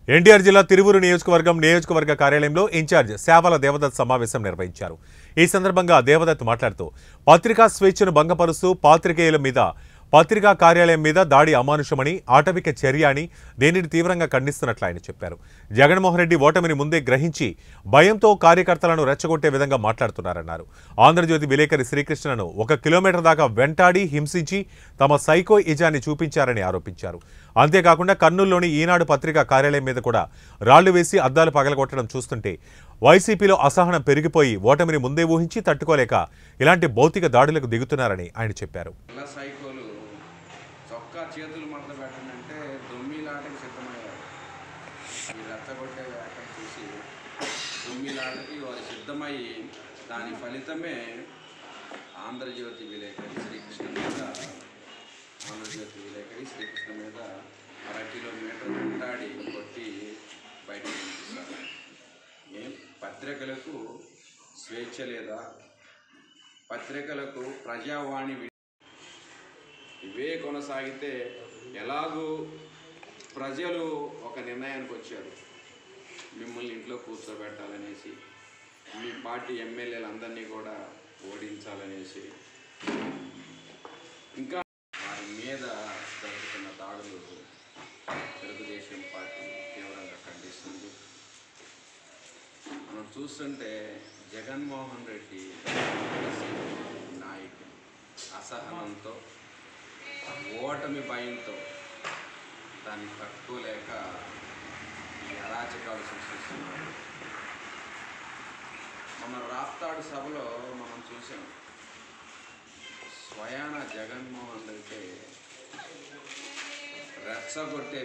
ఎన్టీఆర్ జిల్లా తిరువూరు నియోజకవర్గ కార్యాలయంలో ఇన్ఛార్జ్ సేవల దేవదత్ సమావేశం నిర్వహించారు. ఈ సందర్భంగా దేవదత్ మాట్లాడుతూ పత్రికా స్వేచ్ఛను భంగపరుస్తూ పాత్రికేయుల మీద పత్రికా కార్యాలయం మీద దాడి అమానుషమని, ఆటవిక చర్య అని దీనిని తీవ్రంగా ఖండిస్తున్నట్లు ఆయన చెప్పారు. జగన్మోహన్ రెడ్డి ఓటమిని ముందే గ్రహించి భయంతో కార్యకర్తలను రెచ్చగొట్టే విధంగా మాట్లాడుతున్నారన్నారు. ఆంధ్రజ్యోతి విలేకరి శ్రీకృష్ణను 1 కిలోమీటర్ దాకా వెంటాడి హింసించి తమ సైకో ఇజాన్ని చూపించారని ఆరోపించారు. అంతేకాకుండా కర్నూలులోని ఈనాడు పత్రికా కార్యాలయం మీద కూడా రాళ్లు వేసి అద్దాలు పగలగొట్టడం చూస్తుంటే వైసీపీలో అసహనం పెరిగిపోయి ఓటమిని ముందే ఊహించి తట్టుకోలేక ఇలాంటి భౌతిక దాడులకు దిగుతున్నారని ఆయన చెప్పారు. చొక్కా చేతులు మడత పెట్టాలంటే దొమ్మిలాటకి సిద్ధమయ్యారు. ఈ రెచ్చగొట్టే వేటను చూసి దొమ్మిలాటకి వారు సిద్ధమయ్యి దాని ఫలితమే ఆంధ్రజ్యోతి విలేకరి శ్రీకృష్ణ మీద 1/2 కిలోమీటర్ ఉంటాడి కొట్టి బయటకు పంపిస్తారు. పత్రికలకు స్వేచ్ఛ లేదా? పత్రికలకు ప్రజావాణి ఇవే కొనసాగితే ఎలాగూ ప్రజలు ఒక నిర్ణయానికి వచ్చారు, మిమ్మల్ని ఇంట్లో కూర్చోబెట్టాలనేసి, మీ పార్టీ ఎమ్మెల్యేలందరినీ కూడా ఓడించాలనేసి, ఇంకా వారి మీద జరుగుతున్న దాడులు తెలుగుదేశం పార్టీ తీవ్రంగా ఖండిస్తుంది. మనం చూస్తుంటే జగన్మోహన్ రెడ్డి నాయకుడు అసహనంతో, ఓటమి భయంతో దాన్ని తట్టుకోలేక ఈ అరాచకాలు సృష్టిస్తున్నారు. మన రాప్తాడు సభలో మనం చూసాం, స్వయాన జగన్మోహన్ రెడ్డి రెచ్చగొట్టే